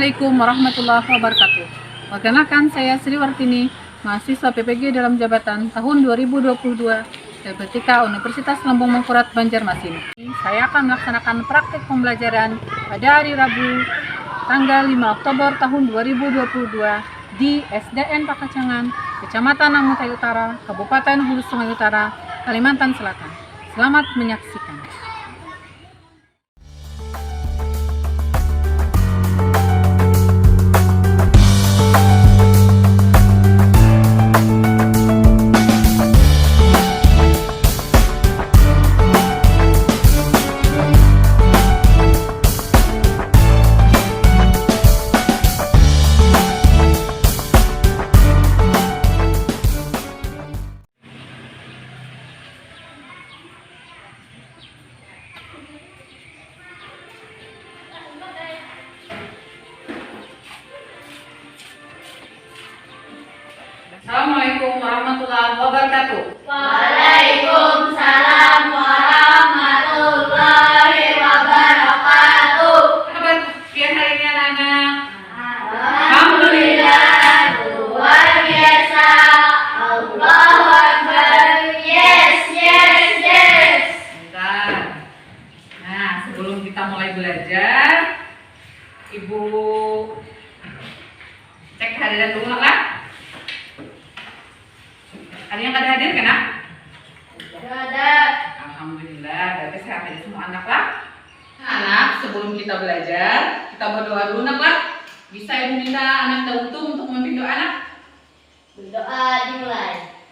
Assalamualaikum warahmatullahi wabarakatuh. Perkenalkan, saya Sri Wartini, mahasiswa PPG dalam jabatan tahun 2022 LPTK Universitas Lambung Mangkurat Banjarmasin. Saya akan melaksanakan praktik pembelajaran pada hari Rabu tanggal 5 Oktober tahun 2022 di SDN Pakacangan, Kecamatan Namutai Utara, Kabupaten Hulu Sungai Utara, Kalimantan Selatan. Selamat menyaksikan. Assalamualaikum warahmatullahi wabarakatuh. Waalaikumsalam warahmatullahi wabarakatuh. Apa kabar siang hari ini anak-anak? Alhamdulillah, luar biasa. Allahu Akbar. Yes, yes, yes. Bentar. Nah, sebelum kita mulai belajar, Ibu cek kehadiran dulu lah. Ada yang kada hadir kan? Ada. Alhamdulillah, berarti sehat aja semua anak lah. Anak, sebelum kita belajar, kita berdoa dulu nak lah. Bisa Ibu minta anak teruntung untuk memimpin doa anak? Berdoa dimulai.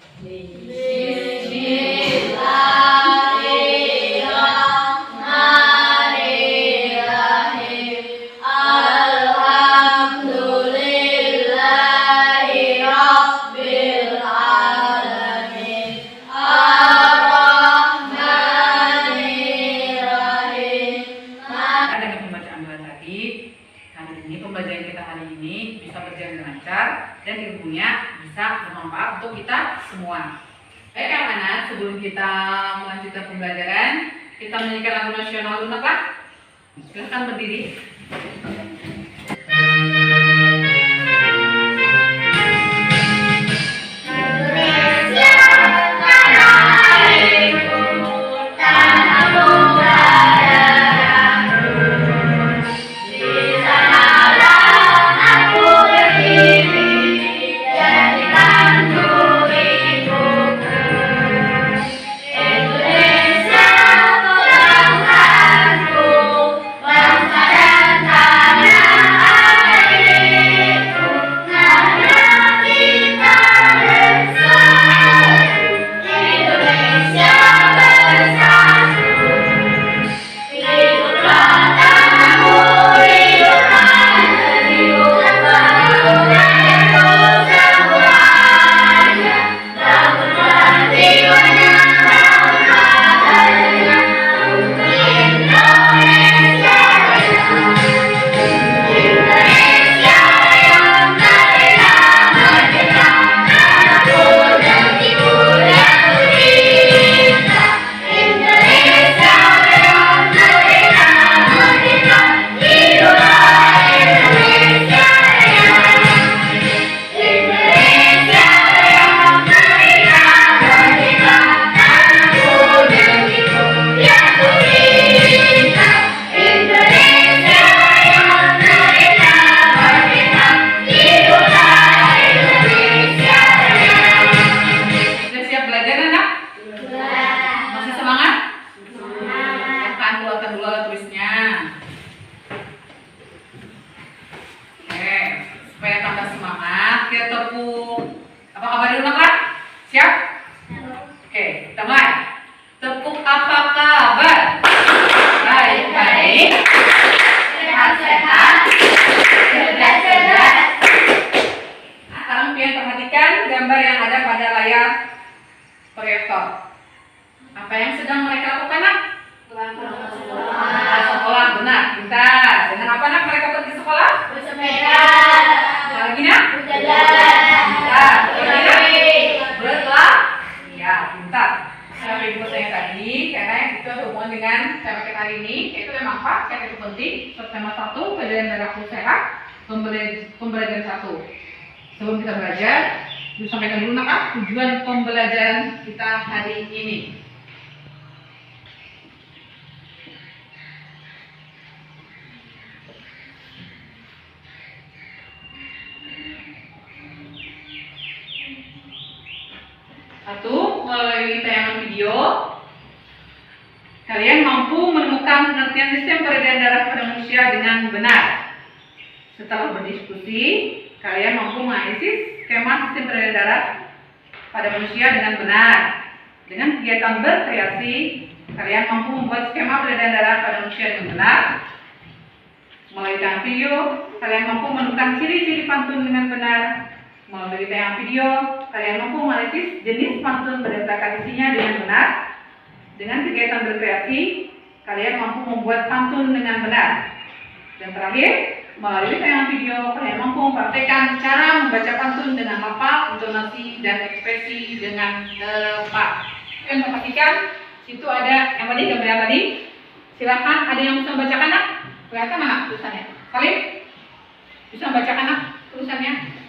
Pembelajaran kita hari ini bisa berjalan lancar dan ilmunya bisa bermanfaat untuk kita semua. Baik anak-anak, sebelum kita melanjutkan pembelajaran, kita menyanyikan lagu nasional dulu Pak. Silahkan berdiri. Gambar yang ada pada layar proyektor. Apa yang sedang mereka lakukan nak? Sekolah, benar, pintar. Dengan apa nak mereka pergi sekolah? Bersepeda. Lagi nak? Berjalan. Pintar. Berlah. Ya, pintar. Saya ibu saya tadi, karena itu ada hubungan dengan tema kita hari ini, yaitu tema apa? Yang itu penting. Tema 1, pelajaran berlaku sehat. pembelajaran 1. Sebelum kita belajar, sampaikan dulu tujuan pembelajaran kita hari ini. Satu, melalui tayangan video, kalian mampu menemukan pengertian sistem peredaran darah pada manusia dengan benar. Setelah berdiskusi, kalian mampu menganalisis skema sistem peredaran darah pada manusia dengan benar. Dengan kegiatan berkreasi, kalian mampu membuat skema peredaran darah pada manusia dengan benar. Melalui tayangan video, kalian mampu menemukan ciri-ciri pantun dengan benar. Melalui tayangan video, kalian mampu menganalisis jenis pantun berdasarkan isinya dengan benar. Dengan kegiatan berkreasi, kalian mampu membuat pantun dengan benar. Dan terakhir, melalui tayangan video, kalian mampu mempraktekkan cara membaca pantun dengan lafaz, intonasi, dan ekspresi dengan tepat. Kalian perhatikan, situ ada yang tadi, gambar yang tadi. Silakan, ada yang bisa membacakan nak? Kelihatan mana tulisannya? Salim? Bisa membacakan nak tulisannya?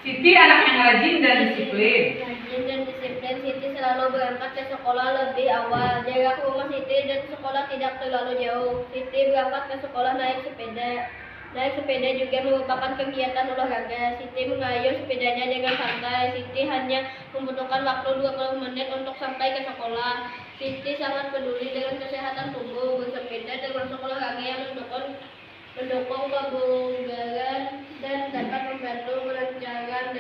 Siti anak yang rajin dan disiplin. Rajin dan disiplin, Siti selalu berangkat ke sekolah lebih awal. Jarak rumah Siti dan sekolah tidak terlalu jauh. Siti berangkat ke sekolah naik sepeda. Naik sepeda juga merupakan kegiatan olahraga. Siti mengayuh sepedanya dengan santai. Siti hanya membutuhkan waktu 20 menit untuk sampai ke sekolah. Siti sangat peduli dengan kesehatan tubuh. Bersepeda termasuk olahraga yang mendukung kebugaran dan dapat membantu melancarkan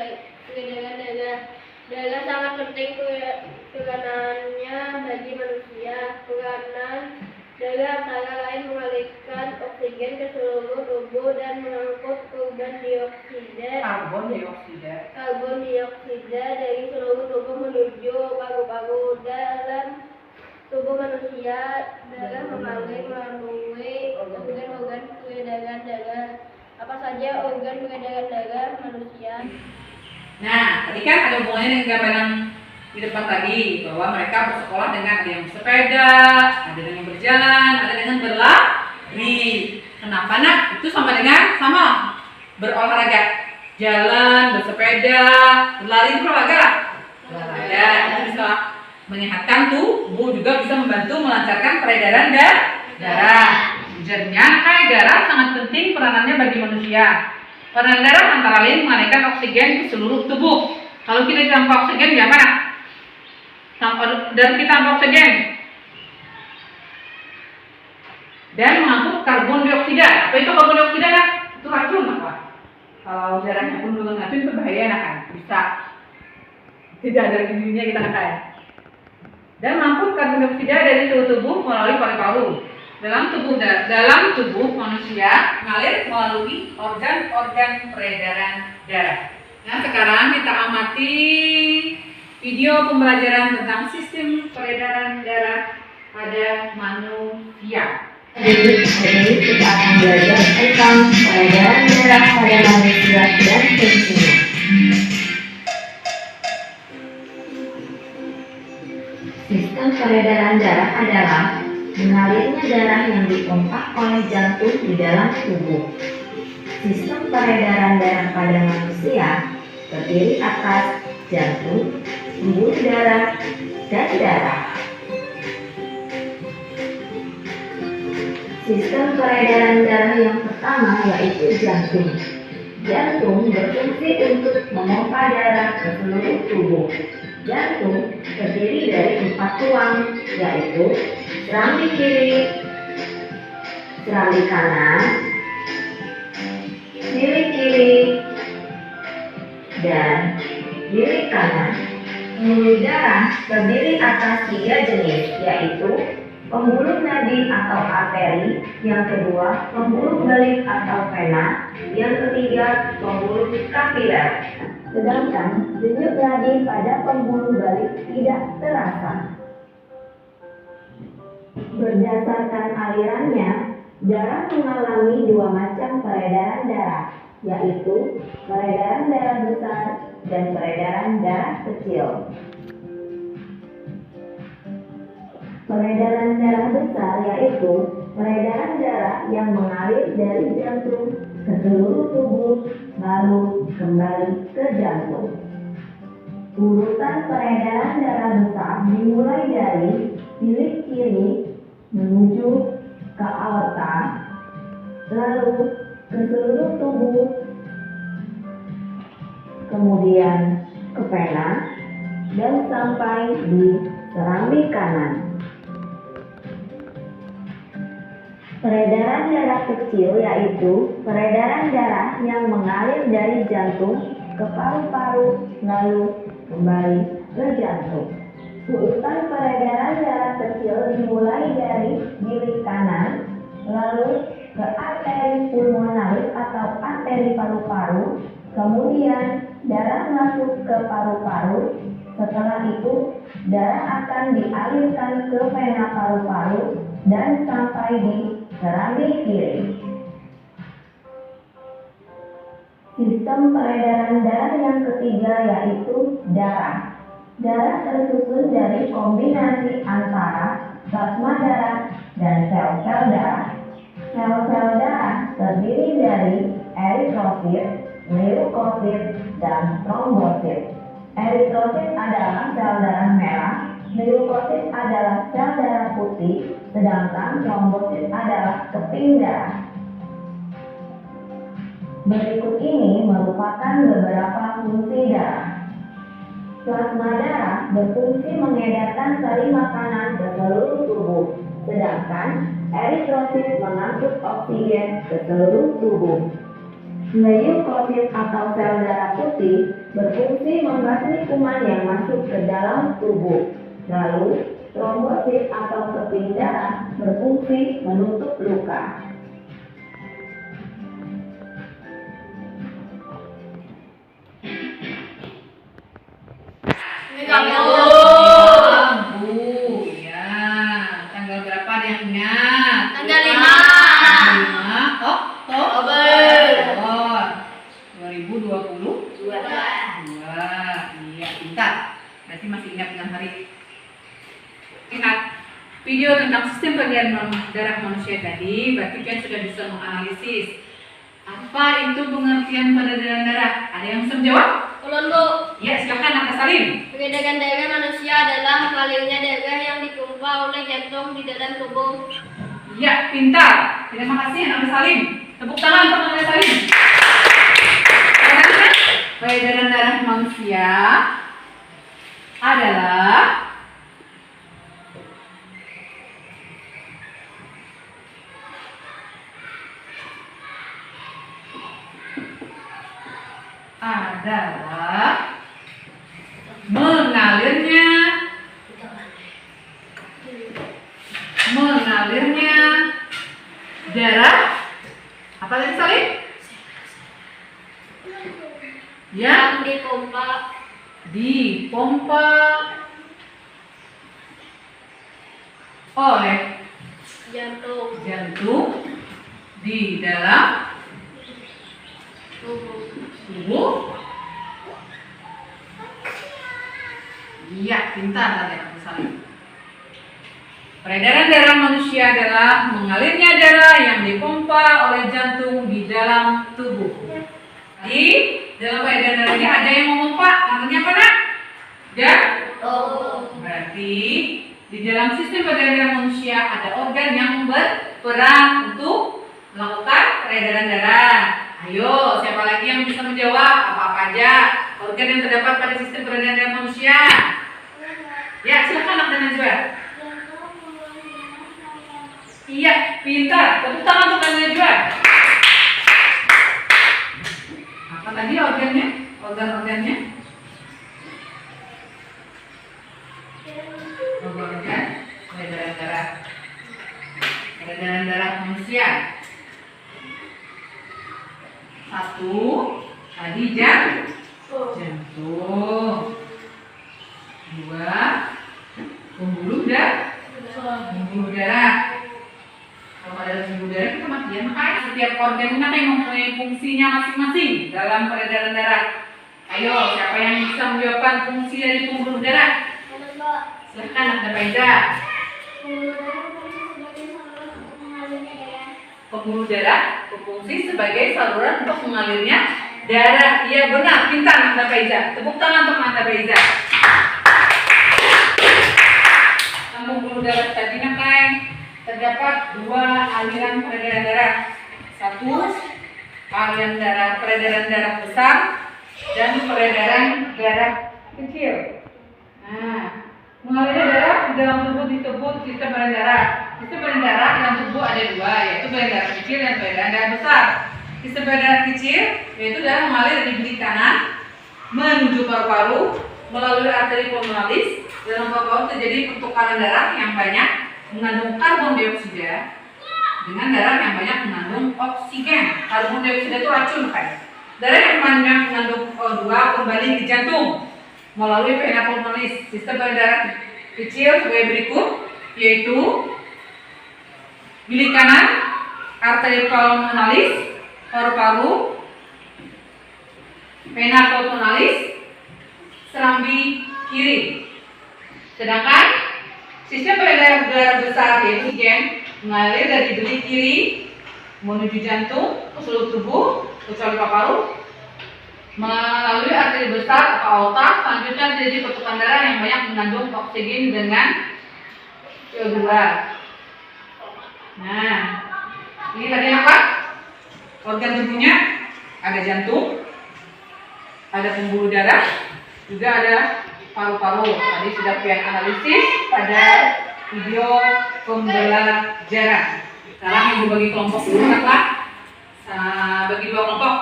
peredaran darah. Darah sangat penting peranannya bagi manusia. Peranan darah antara lain mengalirkan oksigen ke seluruh tubuh dan mengangkut karbon dioksida dari seluruh tubuh menuju paru-paru. Dalam tubuh manusia, darah mengalir melalui organ-organ peredaran darah. Apa saja organ peredaran darah manusia? Nah, tadi kan ada hubungannya dengan gambar yang di depan tadi, bahwa mereka bersekolah dengan ada yang bersepeda, ada dengan berjalan, ada dengan berlari. Kenapa nak? Itu sama berolahraga. Jalan, bersepeda, berlari itu olahraga. Olahraga itu bisa menyehatkan tubuh, juga bisa membantu melancarkan peredaran darah. Ujarnya, darah sangat penting peranannya bagi manusia. Peranan darah antara lain mengalirkan oksigen ke seluruh tubuh. Kalau kita tanpa oksigen, gimana? Dan kita tanpa oksigen dan mengangkut karbon dioksida. Apa itu karbon dioksida? Itu racun apa? Kalau darahnya pun dengan racun itu bahaya kan? Bisa tidak ada di dunia kita kan? Dan mengangkut karbon dioksida dari seluruh tubuh melalui paru-paru. Dalam tubuh manusia mengalir melalui organ-organ peredaran darah. Nah, sekarang kita amati video pembelajaran tentang sistem peredaran darah pada manusia. Hari ini kita akan belajar tentang peredaran darah pada manusia dan fungsinya. Sistem peredaran darah adalah mengalirnya darah yang dipompa oleh jantung di dalam tubuh. Sistem peredaran darah pada manusia terdiri atas jantung, pembuluh darah, dan darah. Sistem peredaran darah yang pertama yaitu jantung. Jantung berfungsi untuk memompa darah ke seluruh tubuh. Jantung terdiri dari 4 tulang, yaitu serambi kiri, serambi kanan, sirip kiri, dan sirip kanan. Pembuluh darah terdiri atas 3 jenis, yaitu pembuluh nadi atau arteri, yang kedua pembuluh balik atau vena, yang ketiga pembuluh kapiler. Sedangkan denyut nadi pada pembuluh balik tidak terasa. Berdasarkan alirannya, darah mengalami 2 macam peredaran darah, yaitu peredaran darah besar dan peredaran darah kecil. Peredaran darah besar yaitu peredaran darah yang mengalir dari jantung ke seluruh tubuh lalu kembali ke jantung. Urutan peredaran darah besar dimulai dari bilik kiri menuju ke aorta, lalu ke seluruh tubuh, kemudian ke vena, dan sampai di serambi kanan. Peredaran darah kecil yaitu peredaran darah yang mengalir dari jantung ke paru-paru lalu kembali ke jantung. Urutan peredaran darah kecil dimulai dari bilik kanan lalu ke arteri pulmonalis atau arteri paru-paru, kemudian darah masuk ke paru-paru. Setelah itu, darah akan dialirkan ke vena paru-paru dan sampai di serambi kiri. Sistem peredaran darah yang ketiga yaitu darah. Darah tersusun dari kombinasi antara plasma darah dan sel-sel darah. Sel-sel darah terdiri dari eritrosit, leukosit, dan trombosit. Eritrosit adalah sel darah merah, leukosit adalah sel darah putih, sedangkan trombosit adalah keping darah. Berikut ini merupakan beberapa fungsi darah. Plasma darah berfungsi mengedarkan sari makanan ke seluruh tubuh, sedangkan eritrosit mengangkut oksigen ke seluruh tubuh. Leukosit atau sel darah putih berfungsi membasmi kuman yang masuk ke dalam tubuh. Lalu, trombosit atau keping darah berfungsi menutup luka. Ya. Tanggal berapa dia ingat? Tanggal 5. 5 Oktober 2022. Iya, pintar. Berarti masih ingat dengan hari. Ingat video tentang sistem peredaran darah manusia tadi, berarti kalian sudah bisa menganalisis apa itu pengertian peredaran darah. Ada yang bisa menjawab? Ulun, Bu. Ya, silakan Kak Salim. Peredaran darah manusia adalah mengalirnya darah yang dipompa oleh jantung di dalam tubuh. Ya, pintar. Terima kasih Anak Salim. Tepuk tangan untuk Anak Salim. Peredaran darah manusia adalah mengalirnya darah apa tadi Salim? Yang dipompa oleh jantung di dalam tubuh. Iya, pintar tadi Anak Salim. Peredaran darah manusia adalah mengalirnya darah yang dipompa oleh jantung di dalam tubuh. Di dalam peredaran darah ini ada yang memompa, namanya apa nak? Jantung. Berarti di dalam sistem peredaran darah manusia ada organ yang berperan untuk melakukan peredaran darah. Ayo, siapa lagi yang bisa menjawab apa-apa aja organ yang terdapat pada sistem peredaran darah manusia? Ya, silakan Anak dan Najwa. Iya, pintar. Tepuk tangan untuk Najwa. Apa tadi organnya? Organ-organnya? Organ peredaran darah. Peredaran darah manusia. 1 tadi jantung. 2 pembuluh darah. Kalau ada pembuluh darah kita matian. Makanya setiap organ ini yang mempunyai fungsinya masing-masing dalam peredaran darah. Ayo, siapa yang bisa menjawabkan fungsi dari pembuluh darah? Silahkan Anda Faiza. Pembuluh darah berfungsi sebagai saluran untuk mengalirnya darah. Iya benar, pintar Anda Faiza. Tepuk tangan untuk Anda Faiza. Pembuluh darah tadi terdapat dua aliran peredaran darah. Satu, aliran peredaran darah besar dan peredaran darah kecil. Nah, mengalirnya darah di dalam tubuh disebut sistem peredaran darah. Sistem peredaran darah dalam tubuh ada dua, yaitu peredaran darah kecil dan peredaran darah besar. Sistem peredaran darah kecil yaitu darah mengalir dari bilik kanan menuju paru-paru melalui arteri pulmonalis. Dalam paru-paru terjadi pertukaran darah yang banyak mengandung karbon dioksida dengan darah yang banyak mengandung oksigen. Karbon dioksida itu racun kan? Darah yang banyak mengandung O2 kembali ke jantung melalui vena pulmonalis. Sistem peredaran kecil sebagai berikut, yaitu bilik kanan, arteri pulmonalis, paru-paru, vena pulmonalis, serambi kiri. Sedangkan sistem peredaran darah besar yaitu oksigen mengalir dari bilik kiri menuju jantung ke seluruh tubuh kecuali paru-paru melalui arteri besar atau aorta. Selanjutnya terjadi pertukaran darah yang banyak mengandung oksigen dengan CO2. Nah, ini tadi apa? Organ tubuhnya ada jantung, ada pembuluh darah, juga ada paru-paru. Tadi sudah pian analisis pada video pembelajaran. Sekarang ibu bagi kelompok dulu kakak. Bagi dua kelompok.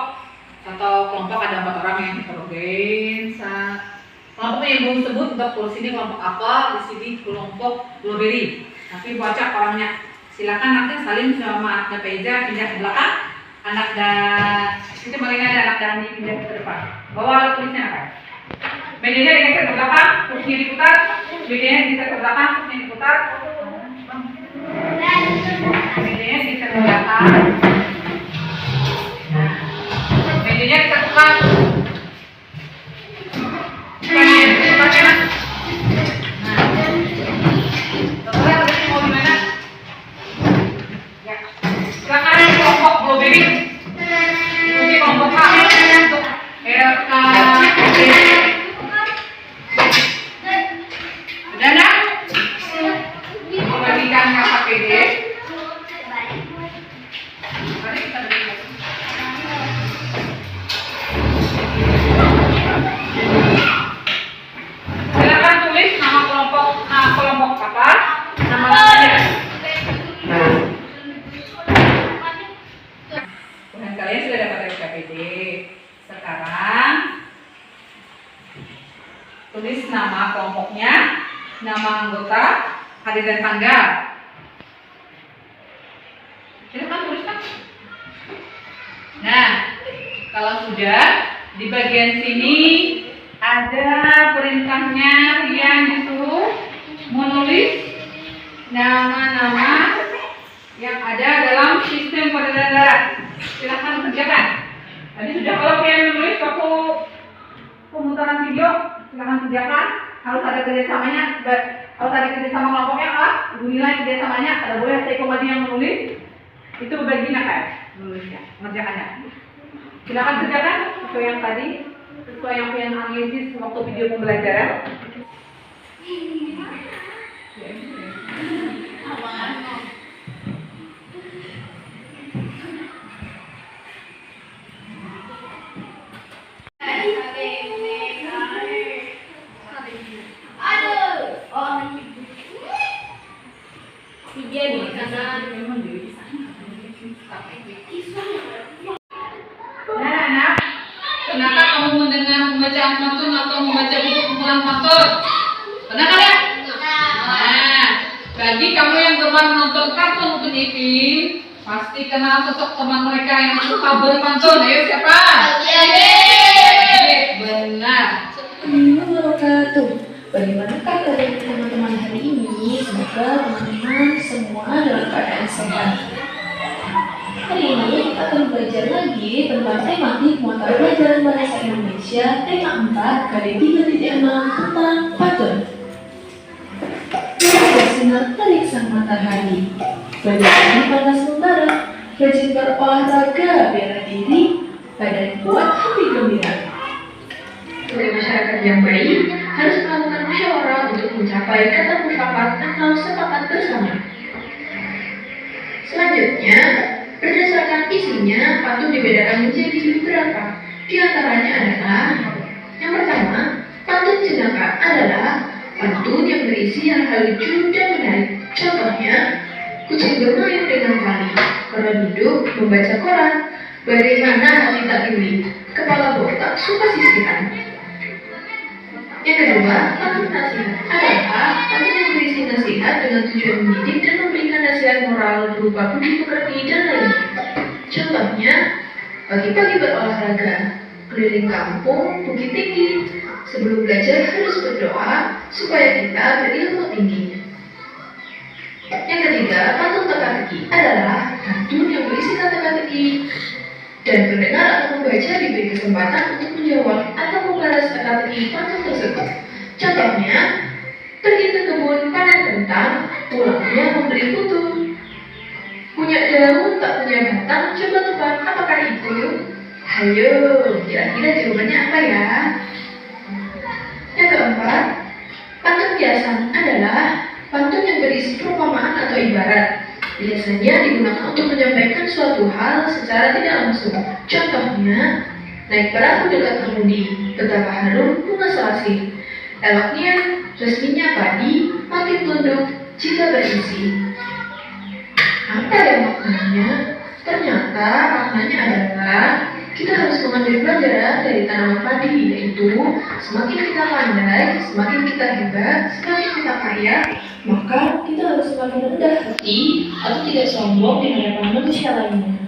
Satu kelompok ada 4 orang yang heterogen. Kelompoknya yang belum sebut untuk sini kelompok apa, di sini kelompok blueberry. Nanti baca orangnya. Silakan nanti Salim sama anaknya Faiza pindah ke belakang. Itu paling ada anak Dani pindah ke depan. Bawa alat tulisnya apa? Medianya digeser ke belakang, kursinya diputar. Medianya digeser ke belakang, kursinya diputar. Medianya digeser ke belakang. Nah, medianya disatukan. Kalian sudah dapat SKPD. Sekarang tulis nama kelompoknya, nama anggota, hari dan tanggal. Silakan tuliskan. Nah, kalau sudah di bagian sini ada perintahnya yang disuruh menulis nama-nama yang ada dalam sistem peredaran darah. Silahkan kerjakan. Tadi sudah, kalau kalian menulis waktu pemutaran video, silahkan kerjakan. Harus ada kerjasamanya. Harus ada kerjasama kelompoknya, ibu nilai kerjasamanya. Kalau boleh saya komadi yang menulis, itu bagian kan menulisnya, mengerjakannya. Silahkan kerjakan sesuai yang tadi, sesuai yang kalian analisis waktu video pembelajaran. Nah, kenapa kamu mendengar pembacaan pantun atau membaca buku kumpulan pantun? Pernah kan ya? Nah, bagi kamu yang gemar menonton kartun untuk Ipin, pasti kenal sosok teman mereka yang suka berpantun. Ayo siapa? Benar. Bagaimanakah keadaan teman-teman hari ini? Semoga teman-teman semua dalam keadaan sehat. Hari ini kita akan belajar lagi tentang tematik mata pelajaran bahasa Indonesia tema 4 KD 3.6 tentang pantun. sinar terik sang matahari. Berlari panas membara, rajin berolahraga bela diri, badan kuat hati gembira. Sebagai masyarakat yang baik, harus melakukan musyawarah untuk mencapai kata mufakat atau sepakat bersama. Selanjutnya, berdasarkan isinya, pantun dibedakan menjadi beberapa. Di antaranya adalah yang pertama, pantun jenaka adalah pantun yang berisi hal-hal lucu dan menarik. Contohnya, kucing bermain dengan tali, orang duduk membaca koran, bagaimana hati tak geli, kepala botak suka sisiran. Yang kedua, pantun nasihat adalah pantun yang berisi nasihat dengan tujuan mendidik dan memberikan nasihat moral berupa budi pekerti dan lainnya. Contohnya, pagi-pagi berolahraga, keliling kampung, bukit tinggi. Sebelum belajar harus berdoa supaya kita berilmu tinggi. Yang ketiga, pantun teka-teki adalah pantun yang berisi kata-kata teki dan pendengar atau membaca diberi kesempatan untuk menjawab atau membalas teka-teki pantun tersebut. Contohnya, pergi ke kebun panen kentang, pulangnya membeli putu. Punya daun tak punya batang, coba tebak apakah itu? Hayo, kira-kira jawabannya apa ya? Yang keempat, pantun kiasan adalah pantun yang berisi perumpamaan atau ibarat. Biasanya digunakan untuk menyampaikan suatu hal secara tidak langsung. Contohnya, naik perahu dekat kemudi, betapa harum bunga selasih. Eloknya, resminya padi, makin tunduk jika berisi. Apa yang maknanya? Ternyata maknanya adalah kita harus mengambil pelajaran dari tanaman padi, yaitu semakin kita pandai, semakin kita hebat, semakin kita kaya, maka kita harus semakin rendah hati atau tidak sombong di hadapan manusia lainnya.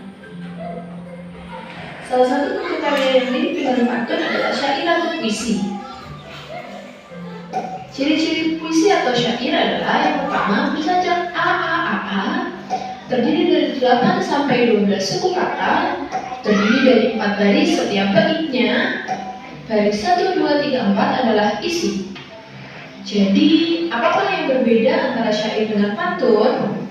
Salah satu bentuk karya yang mirip dengan pantun adalah syair atau puisi. Ciri-ciri puisi atau syair adalah yang pertama, bersajak a, terdiri dari 8 sampai 12 suku kata, terdiri dari 4 baris setiap baitnya. Baris 1, 2, 3, 4 adalah isi. Jadi, apakah yang berbeda antara syair dengan pantun?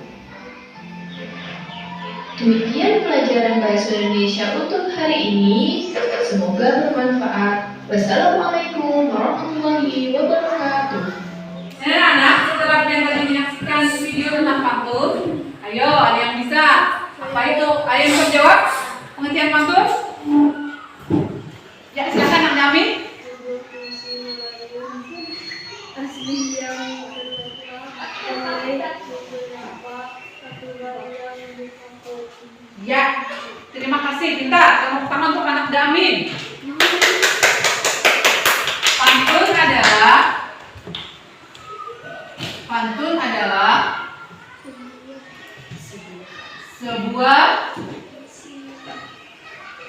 Demikian pelajaran Bahasa Indonesia untuk hari ini. Semoga bermanfaat. Wassalamualaikum warahmatullahi wabarakatuh. Anak-anak, setelah kalian tadi menyaksikan video tentang pantun, ayo, ada yang bisa? Apa itu? Ada yang bisa jawab pengertian pantun? Ya, silakan Nak Jamin. Ya, terima kasih. Pintar. Tepuk tangan untuk anak Damin. Pantun adalah sebuah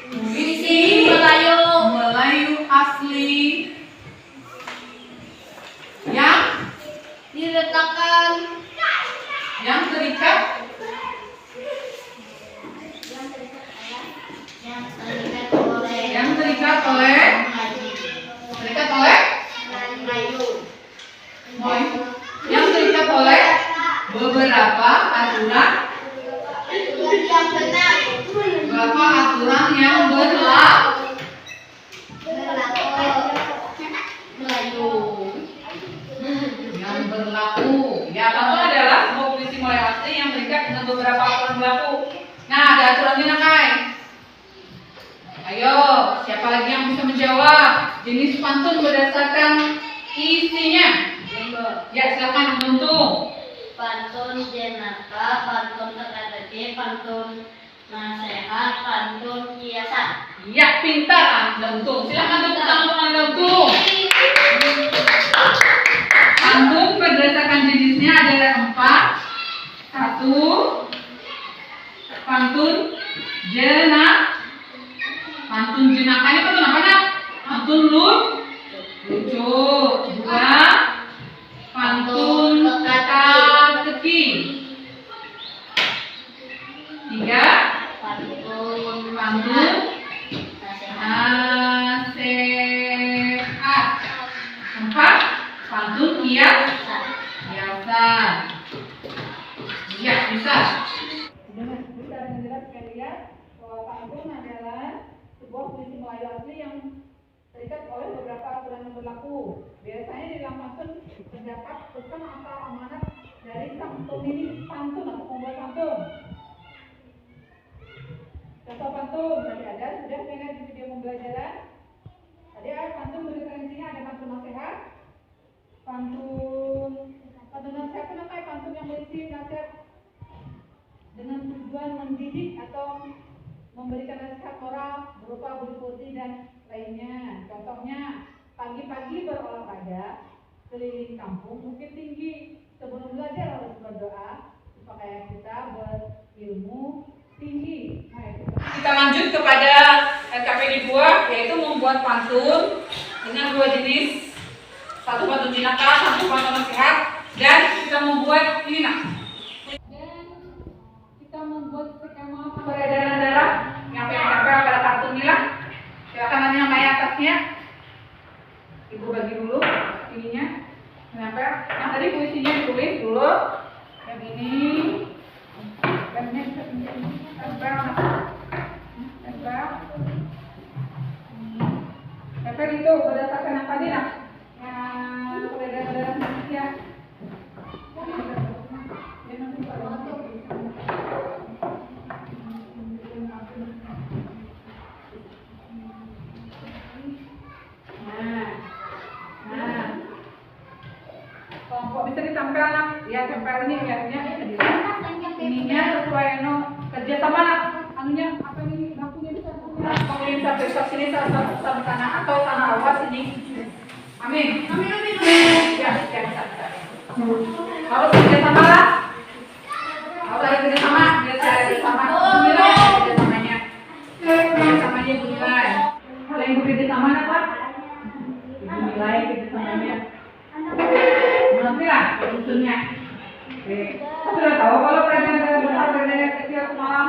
puisi Melayu asli yang diletakkan yang terikat oleh beberapa aturan yang berlaku. Ya, pantun adalah sebuah puisi Melayu asli yang terikat dengan beberapa aturan berlaku. Nah, ada aturannya, Kai. Ayo, siapa lagi yang bisa menjawab jenis pantun berdasarkan isinya? Ya, silakan Buntung. pantun jenaka, pantun teka-teki, pantun nasihat, pantun kiasan. Ya, pintar Buntung. Silakan tepuk tangan untuk Buntung. Pantun berdasarkan jenisnya ada 4. 1. Pantun jenaka. Pantun jenaka ini pantun apa, Nak? Pantun lucu. 2. Pantun teka-teki. 3. Pantun nasihat. 4. Pantun kiasan. Bisa. Dengan bisa dengan jelas kita lihat bahwa pantun adalah sebuah puisi Melayu asli yang terikat oleh beberapa aturan yang berlaku. Biasanya di dalam pantun terdapat pesan atau amanat dari sang pemilik pantun atau pembuat pantun. Contoh pantun tadi ada sudah lihat di video pembelajaran. Tadi ada pantun referensinya, ada pantun nasihat, pantun nasihat itu kayak pantun yang berisi nasihat dengan tujuan mendidik atau memberikan nasihat moral berupa budi pekerti dan lainnya. Contohnya, pagi-pagi berolahraga, keliling kampung Bukit Tinggi. Sebelum belajar harus berdoa supaya kita berilmu tinggi. Kita lanjut kepada LKPD 2, yaitu membuat pantun dengan 2 jenis, satu pantun jenaka, satu pantun nasihat, dan kita membuat ini nak. Dan kita membuat skema peredaran darah yang tempel pada kartun ini lah. Silakan nanti namanya atasnya. Ibu bagi dulu ininya. Menempel. Yang tadi puisinya ditulis dulu. Yang ini. Yang ini tempel. Tempel. Tempel itu berdasarkan yang tadi lah. Yang peredaran darah manusia. Kok bisa ditempel nak? Ya tempel ini lihatnya bisa dilihat. Ininya sesuai kerja sama nak. Anunya apa ini? Bakunya bisa kemudian bisa besok sini sama sana atau tanah awas ini. Amin. Ya, bisa. Harus kerja sama lah. Harus ada kerja sama. Biar saya kerja sama. Nilai kerja samanya. Kerja samanya nilai. Kalau yang kerja sama apa? Nilai kerja samanya. Nanti lah usulnya. Sudah tahu kalau peredaran besar, peredaran kecil semalam.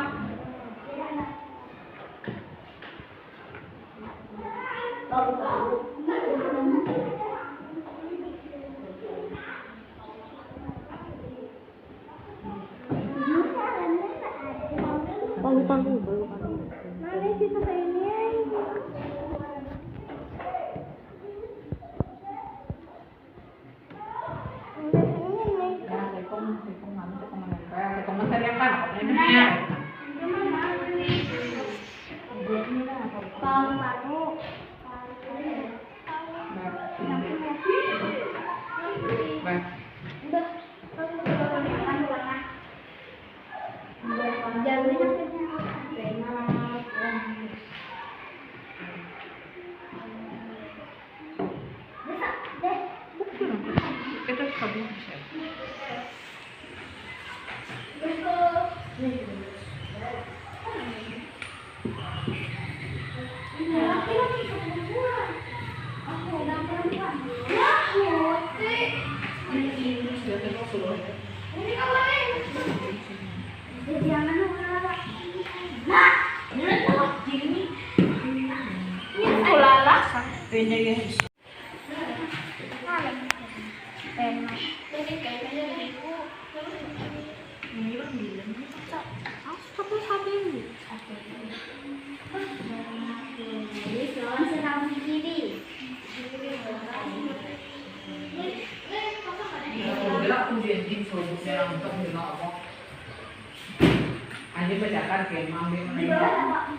Aja bacakan kayak ambil mana?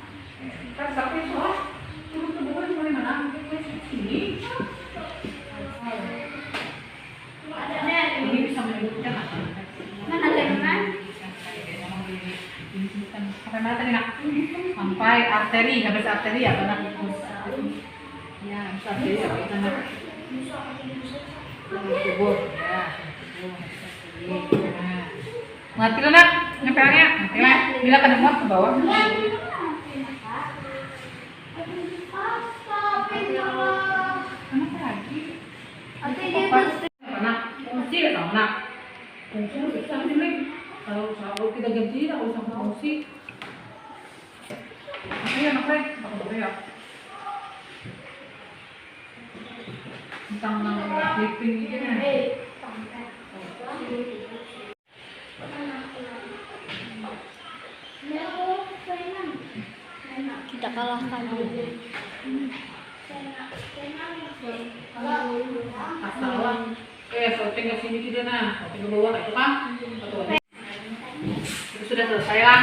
Kan tapi soal tubuh di mana? Sini. Ini bisa menyebutkan apa? Mana lemah? Sampai mana tadi nak? Sampai arteri, habis arteri atau nak? Ya, bisa arteri apa itu nak? Tubuh, ya. Mati lo nak, nempelnya. Bila kena muat ke bawah. Kenapa lagi? Nak, mesti sama nak. Fungsi bisa sini. Kalau kita ganti, kalau sama fungsi. Apa ya? Tentang clipping ini. kalahkan diri. Masalah. Sorting ke sini tidak nah, sorting ke bawah itu kan. Itu sudah selesai lah.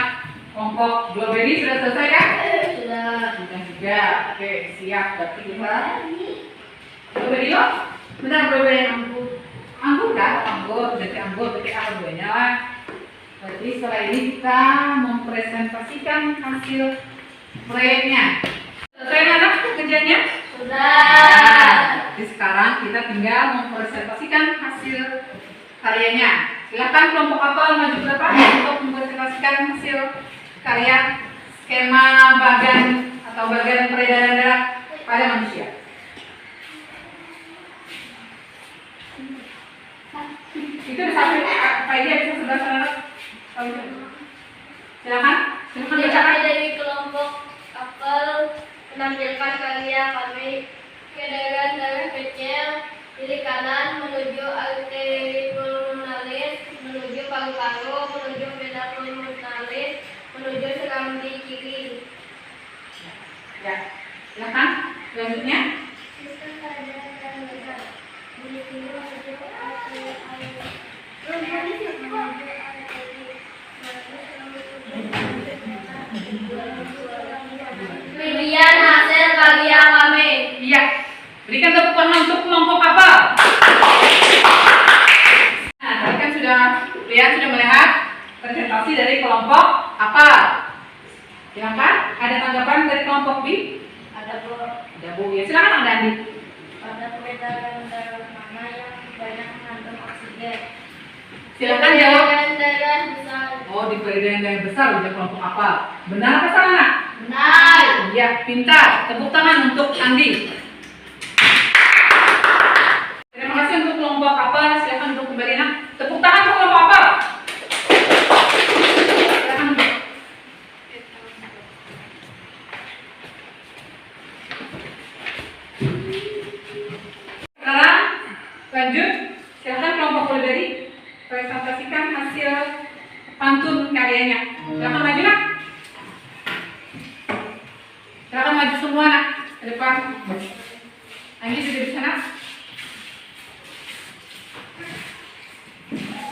Kelompok blueberry sudah selesai kan? Sudah juga. Oke, siap. Berarti kita blueberry lo? Benar blueberry anggur. Anggur kan? Anggur. Berarti anggur. Berarti apa duanya lah? Berarti setelah ini kita mempresentasikan hasil proyeknya. Selesai anak kerjanya? Sudah. Jadi sekarang kita tinggal mempresentasikan hasil karyanya. Silakan kelompok apa maju ke depan untuk mempresentasikan hasil karya skema bagan atau bagan peredaran darah pada manusia. Itu di samping Pak Ida bisa sebelah sana. Silakan. Silakan Kami bacakan. dari kelompok apel menampilkan karya kami. Kedaran darah kecil kiri kanan menuju arteri pulmonalis, menuju paru-paru, menuju vena pulmonalis, menuju serambi kiri. Ya, silakan. Selanjutnya. Demikian hasil karya kami. Iya. Berikan tepuk tangan untuk kelompok apa? Nah, tadi kan sudah melihat presentasi dari kelompok apa? Silakan. Ada tanggapan dari kelompok B? Ada Ada Bu. Ya, silakan Anda Andi. pada peredaran darah mana yang banyak mengandung oksigen. Silakan jawab. Peredaran darah besar. Oh, di peredaran yang besar udah kelompok apa? Benar apa salah, Nak? Benar. Iya, pintar. Tepuk tangan untuk Andi. Terima kasih untuk kelompok apa. Silakan untuk kembali, Nak. Tepuk tangan untuk kelompok apa. Silakan untuk. Sekarang lanjut. Silakan kelompok blueberry presentasikan hasil pantun karyanya. Silakan maju, Nak. Silakan maju semua, Nak, ke depan. Anggi sudah di sana.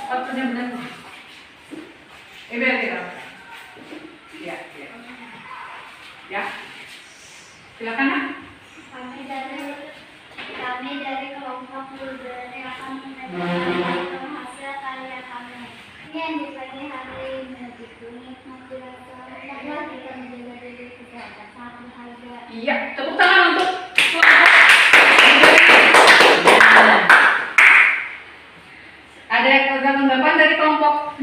Waktunya benar. Biar kita. Ya, ya. Ya. Silakan, Nak. Kami dari kelompok blueberry akan menyampaikan hasil karya kami. Ini yang di pagi hari begitu nikmat dirasa bahwa kita menjaga diri kesehatan sangat berharga. Iya, tepuk tangan untuk kelompok. Ada tanggapan dari kelompok B?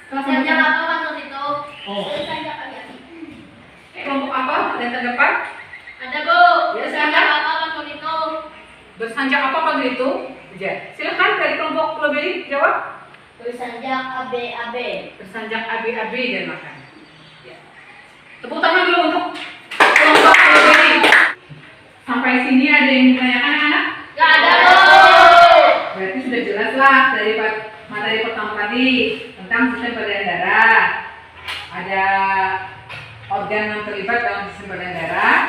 Sejak apa waktu itu? Oh. Sejak apa? Kelompok apa? Ada tanggapan? Ada Bu. Ya, Sejak silakan. apa waktu itu? Bersanjak apa pagi itu? Ya. Silakan dari kelompok blueberry jawab. Bersanjak AB. Bersanjak AB dan makan. Ya. Tepuk tangan dulu untuk kelompok blueberry. Sampai sini ada yang ditanyakan anak? Gak ada Bu. Berarti sudah jelas lah dari materi pertama tadi tentang sistem peredaran darah. Ada organ yang terlibat dalam sistem peredaran darah.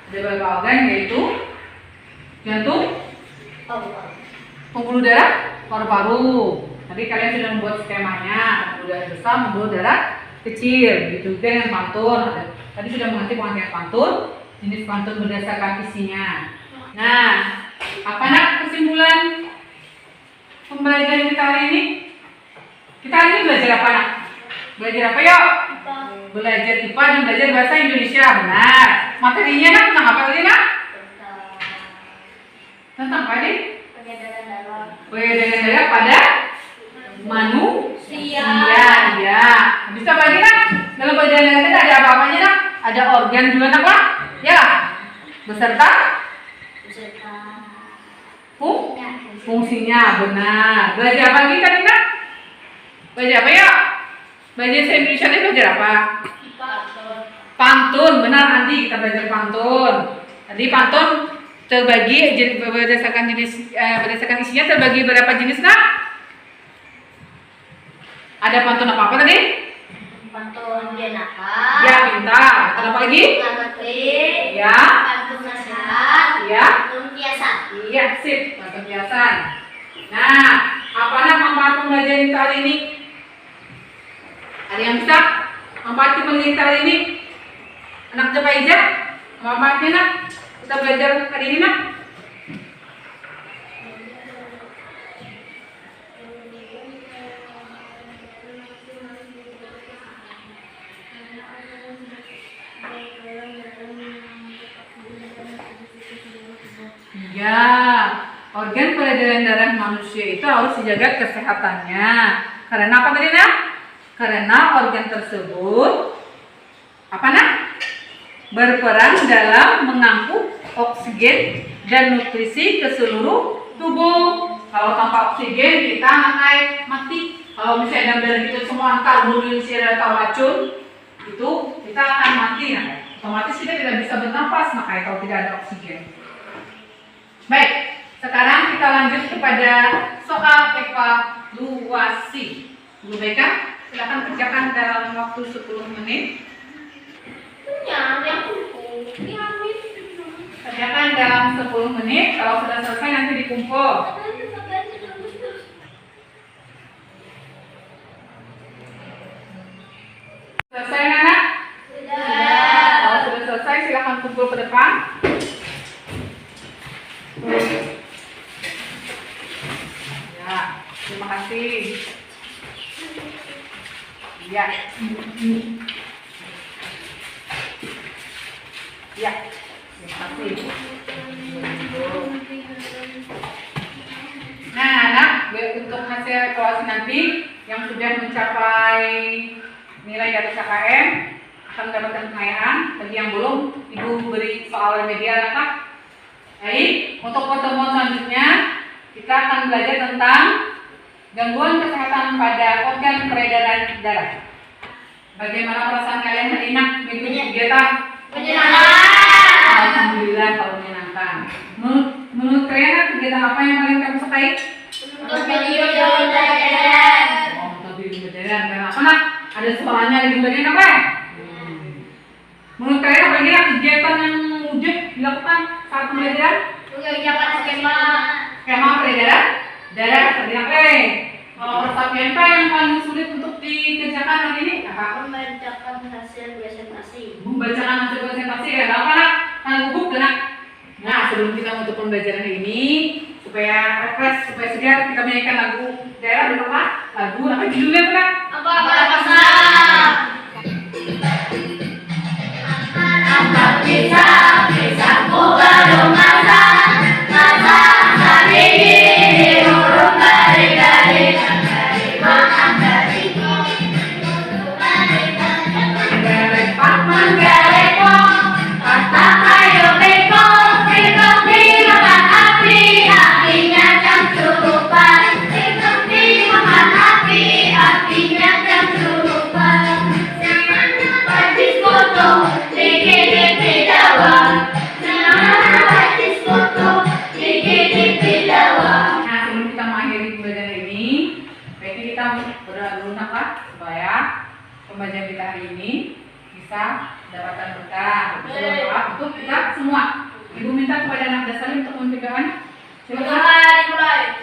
Ada beberapa organ yaitu jantung, pembuluh darah, paru-paru. Tadi kalian sudah membuat skemanya, pembuluh darah besar, pembuluh darah kecil. Gitu juga dengan pantun. Tadi sudah mengerti pengertian pantun, jenis pantun berdasarkan isinya. Nah, apa nak kesimpulan pembelajaran kita hari ini? Kita hari ini belajar apa, nak? Belajar apa yuk? Belajar IPA dan belajar bahasa Indonesia. Benar. Materinya nak tentang apa tadi, nak? Tentang apa nih? Peredaran darah. Peredaran darah pada manusia. Sia. Ya. Bisa apa lagi, nak? Dalam peredaran darah kita ada apa-apanya, nak? Ada organ juga, nak, lah? Ya. Beserta fungsinya. Benar. Belajar apa lagi tadi, nak? Belajar apa ya? Belajar bahasa Indonesia ini belajar apa? Pantun. Benar, Andi, kita belajar pantun. Tadi pantun terbagi berdasarkan jenis berdasarkan isinya terbagi berapa jenis, nak? Ada pantun apa tadi? Pantun jenaka. Ya, pintar. Pantun apa lagi? Pantun Ya. pantun nasihat. Ya. Pantun kiasan. Iya, sip. Pantun kiasan. Nah, apa manfaat pembelajaran kita hari ini? Ada yang bisa? Manfaat pembelajaran kita hari ini? Anak Japaija? Manfaatnya nak? Kita belajar hari ini nak? Ya, organ peredaran darah manusia itu harus dijaga kesehatannya. Karena apa tadi nak? Karena organ tersebut apa nak? Berperan dalam mengangkut oksigen dan nutrisi ke seluruh tubuh. Kalau tanpa oksigen kita akan mati. Kalau misalnya dalam darah kita semua karbondioksid atau racun, itu kita akan mati. Nah, otomatis kita tidak bisa bernapas makanya kalau tidak ada oksigen. Baik, sekarang kita lanjut kepada soal evaluasi. Guru BK, silakan kerjakan dalam waktu 10 menit. Kerjakan dalam 10 menit. Kalau sudah selesai nanti dikumpul. Selesai anak? Sudah. Kalau sudah selesai silakan kumpul ke depan. Ya, terima kasih. Ya. Ya, terima kasih. Nah, anak, untuk hasil evaluasi nanti yang sudah mencapai nilai di atas KKM akan mendapatkan penghargaan. Bagi yang belum, Ibu beri soal remedial, anak. Baik, untuk pertemuan selanjutnya kita akan belajar tentang gangguan kesehatan pada organ peredaran darah. Bagaimana perasaan kalian hari ini mengikuti kegiatan? Menyenangkan. Alhamdulillah kalau menyenangkan. Menurut kalian kegiatan apa yang paling kamu sukai? Untuk video pembelajaran. Oh, untuk video pembelajaran. Kenapa nak? Ada soalnya di pembelajaran apa? Menurut kalian apa kira kegiatan yang wujud dilakukan saat pembelajaran? Mengerjakan skema. Skema peredaran darah terdiri. Kalau persapian apa yang paling sulit untuk dikerjakan hari ini? Apa? Membacakan hasil presentasi. Membacakan hasil presentasi ya, apa nak? Kan gugup nak. Nah, sebelum kita menutup pembelajaran hari ini, supaya refresh, supaya segar, kita menyanyikan lagu daerah di rumah. Lagu apa judulnya tuh nak? Apa pasang? Bisa ku baru masak hari ini urung kari-kari makan dari Pak menggareko kata kayu beko dimakan api apinya jam surupan dimakan api apinya jam surupan Batis foto dikit Jawa Batis foto dikit Jawa. Nah, sebelum kita mengakhiri pembelajaran ini, baiknya kita berdoa dulu nak, supaya pembelajaran kita hari ini bisa mendapatkan berkah. Berdoa untuk kita semua. Ibu minta kepada anak dasar untuk mempegang. Silakan. Mulai.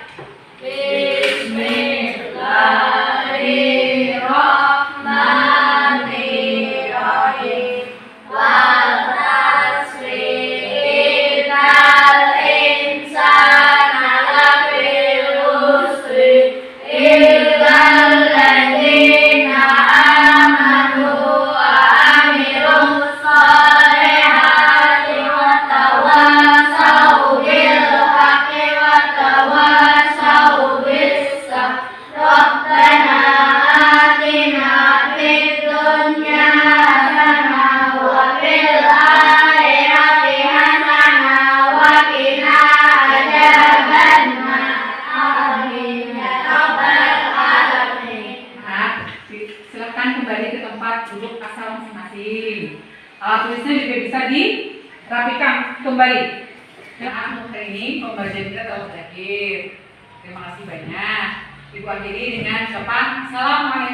Bismillahirrahmanirrahim. Wal asri innal insana lafi khusr illal ladzina amanu wa amilus sholihati wa tawassaw bil haqqi wa tawassaw bis sabr. Rabbana atina fid dunya hasanah wa fil akhirati hasanah wa qina adzabannar. Amin ya rabbal alamin. Nah, silakan kembali ke tempat duduk asal masing-masing. Alat tulisnya juga bisa dirapikan kembali. Dan hari ini pembelajaran kita telah berakhir. Terima kasih banyak. Ibu akhiri dengan ucapan Assalamualaikum.